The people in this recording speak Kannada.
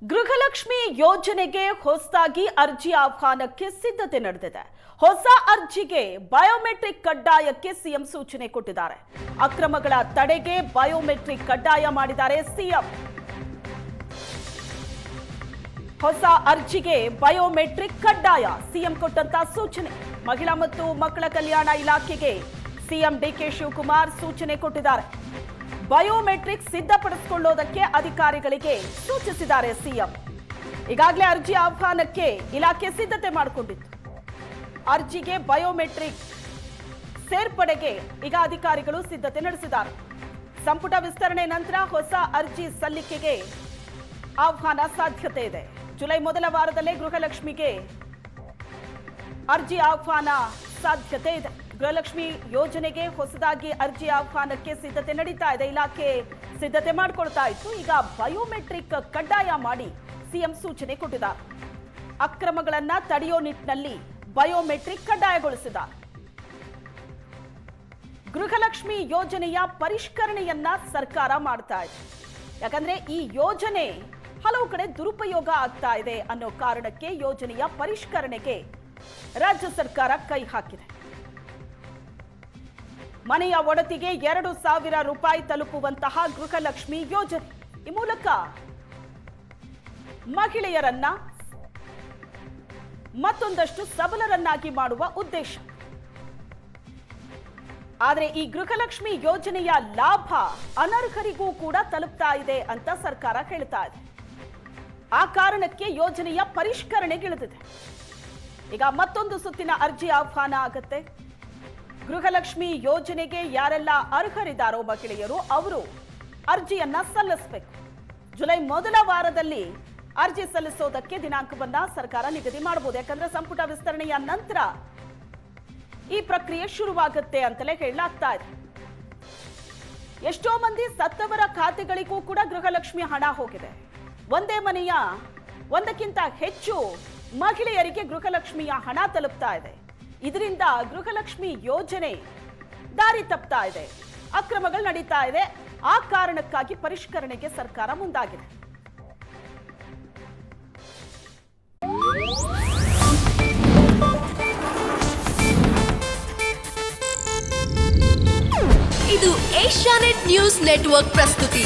ಗೃಹಲಕ್ಷ್ಮಿ ಯೋಜನೆಗೆ ಹೊಸದಾಗಿ ಅರ್ಜಿ ಆಹ್ವಾನಕ್ಕೆ ಸಿದ್ಧತೆ ನಡೆದಿದೆ. ಹೊಸ ಅರ್ಜಿಗೆ ಬಯೋಮೆಟ್ರಿಕ್ ಕಡ್ಡಾಯಕ್ಕೆ ಸಿಎಂ ಸೂಚನೆ ಕೊಟ್ಟಿದ್ದಾರೆ. ಅಕ್ರಮಗಳ ತಡೆಗೆ ಬಯೋಮೆಟ್ರಿಕ್ ಕಡ್ಡಾಯ ಮಾಡಿದ್ದಾರೆ ಸಿಎಂ. ಹೊಸ ಅರ್ಜಿಗೆ ಬಯೋಮೆಟ್ರಿಕ್ ಕಡ್ಡಾಯ ಸಿಎಂ ಕೊಟ್ಟಂತ ಸೂಚನೆ. ಮಹಿಳಾ ಮತ್ತು ಮಕ್ಕಳ ಕಲ್ಯಾಣ ಇಲಾಖೆಗೆ ಸಿಎಂ ಡಿಕೆ ಶಿವಕುಮಾರ್ ಸೂಚನೆ ಕೊಟ್ಟಿದ್ದಾರೆ. ಬಯೋಮೆಟ್ರಿಕ್ ಸಿದ್ಧಪಡಿಸಿಕೊಳ್ಳೋದಕ್ಕೆ ಅಧಿಕಾರಿಗಳಿಗೆ ಸೂಚಿಸಿದ್ದಾರೆ ಸಿಎಂ. ಈಗಾಗಲೇ ಅರ್ಜಿ ಆಹ್ವಾನಕ್ಕೆ ಇಲಾಖೆ ಸಿದ್ಧತೆ ಮಾಡಿಕೊಂಡಿತ್ತು. ಅರ್ಜಿಗೆ ಬಯೋಮೆಟ್ರಿಕ್ ಸೇರ್ಪಡೆಗೆ ಈಗ ಅಧಿಕಾರಿಗಳು ಸಿದ್ಧತೆ ನಡೆಸಿದ್ದಾರೆ. ಸಂಪುಟ ವಿಸ್ತರಣೆ ನಂತರ ಹೊಸ ಅರ್ಜಿ ಸಲ್ಲಿಕೆಗೆ ಆಹ್ವಾನ ಸಾಧ್ಯತೆ ಇದೆ. ಜುಲೈ ಮೊದಲ ವಾರದಲ್ಲೇ ಗೃಹಲಕ್ಷ್ಮಿಗೆ ಅರ್ಜಿ ಆಹ್ವಾನ ಸಾಧ್ಯತೆ ಇದೆ. ಗೃಹಲಕ್ಷ್ಮಿ ಯೋಜನೆಗೆ ಹೊಸದಾಗಿ ಅರ್ಜಿ ಆಹ್ವಾನಕ್ಕೆ ಸಿದ್ಧತೆ ನಡೀತಾ ಇದೆ. ಇಲಾಖೆ ಸಿದ್ಧತೆ ಮಾಡಿಕೊಳ್ತಾ ಇತ್ತು. ಈಗ ಬಯೋಮೆಟ್ರಿಕ್ ಕಡ್ಡಾಯ ಮಾಡಿ ಸಿಎಂ ಸೂಚನೆ ಕೊಟ್ಟಿದ್ದಾರೆ. ಅಕ್ರಮಗಳನ್ನ ತಡೆಯೋ ನಿಟ್ಟಿನಲ್ಲಿ ಬಯೋಮೆಟ್ರಿಕ್ ಕಡ್ಡಾಯಗೊಳಿಸಿದ್ದಾರೆ. ಗೃಹಲಕ್ಷ್ಮಿ ಯೋಜನೆಯ ಪರಿಷ್ಕರಣೆಯನ್ನ ಸರ್ಕಾರ ಮಾಡ್ತಾ ಇದೆ. ಯಾಕಂದ್ರೆ ಈ ಯೋಜನೆ ಹಲವು ಕಡೆ ದುರುಪಯೋಗ ಆಗ್ತಾ ಇದೆ ಅನ್ನೋ ಕಾರಣಕ್ಕೆ ಯೋಜನೆಯ ಪರಿಷ್ಕರಣೆಗೆ ರಾಜ್ಯ ಸರ್ಕಾರ ಕೈ ಹಾಕಿದೆ. ಮನೆಯ ಒಡತಿಗೆ 2,000 ರೂಪಾಯಿ ತಲುಪುವಂತಹ ಗೃಹಲಕ್ಷ್ಮಿ ಯೋಜನೆ. ಈ ಮೂಲಕ ಮಹಿಳೆಯರನ್ನ ಮತ್ತೊಂದಷ್ಟು ಸಬಲರನ್ನಾಗಿ ಮಾಡುವ ಉದ್ದೇಶ. ಆದರೆ ಈ ಗೃಹಲಕ್ಷ್ಮಿ ಯೋಜನೆಯ ಲಾಭ ಅನರ್ಹರಿಗೂ ಕೂಡ ತಲುಪ್ತಾ ಇದೆ ಅಂತ ಸರ್ಕಾರ ಹೇಳ್ತಾ ಇದೆ. ಆ ಕಾರಣಕ್ಕೆ ಯೋಜನೆಯ ಪರಿಷ್ಕರಣೆಗಿಳಿದಿದೆ. ಈಗ ಮತ್ತೊಂದು ಸುತ್ತಿನ ಅರ್ಜಿ ಆಹ್ವಾನ ಆಗುತ್ತೆ. ಗೃಹಲಕ್ಷ್ಮಿ ಯೋಜನೆಗೆ ಯಾರೆಲ್ಲ ಅರ್ಹರಿದ್ದಾರೋ ಮಹಿಳೆಯರು ಅವರು ಅರ್ಜಿಯನ್ನ ಸಲ್ಲಿಸಬೇಕು. ಜುಲೈ ಮೊದಲ ವಾರದಲ್ಲಿ ಅರ್ಜಿ ಸಲ್ಲಿಸೋದಕ್ಕೆ ದಿನಾಂಕವನ್ನ ಸರ್ಕಾರ ನಿಗದಿ ಮಾಡಬಹುದು. ಯಾಕಂದ್ರೆ ಸಂಪುಟ ವಿಸ್ತರಣೆಯ ನಂತರ ಈ ಪ್ರಕ್ರಿಯೆ ಶುರುವಾಗುತ್ತೆ ಅಂತಲೇ ಹೇಳಲಾಗ್ತಾ ಇದೆ. ಎಷ್ಟೋ ಮಂದಿ ಸತ್ತವರ ಖಾತೆಗಳಿಗೂ ಕೂಡ ಗೃಹಲಕ್ಷ್ಮಿ ಹಣ ಹೋಗಿದೆ. ಒಂದೇ ಮನೆಯ ಒಂದಕ್ಕಿಂತ ಹೆಚ್ಚು ಮಹಿಳೆಯರಿಗೆ ಗೃಹಲಕ್ಷ್ಮಿಯ ಹಣ ತಲುಪ್ತಾ ಇದೆ. ಇದರಿಂದ ಗೃಹಲಕ್ಷ್ಮಿ ಯೋಜನೆ ದಾರಿ ತಪ್ತಾ ಇದೆ, ಅಕ್ರಮಗಳು ನಡೀತಾ ಇದೆ. ಆ ಕಾರಣಕ್ಕಾಗಿ ಪರಿಷ್ಕರಣೆಗೆ ಸರ್ಕಾರ ಮುಂದಾಗಿದೆ. ಇದು ಏಷ್ಯಾನೆಟ್ ನ್ಯೂಸ್ ನೆಟ್ವರ್ಕ್ ಪ್ರಸ್ತುತಿ.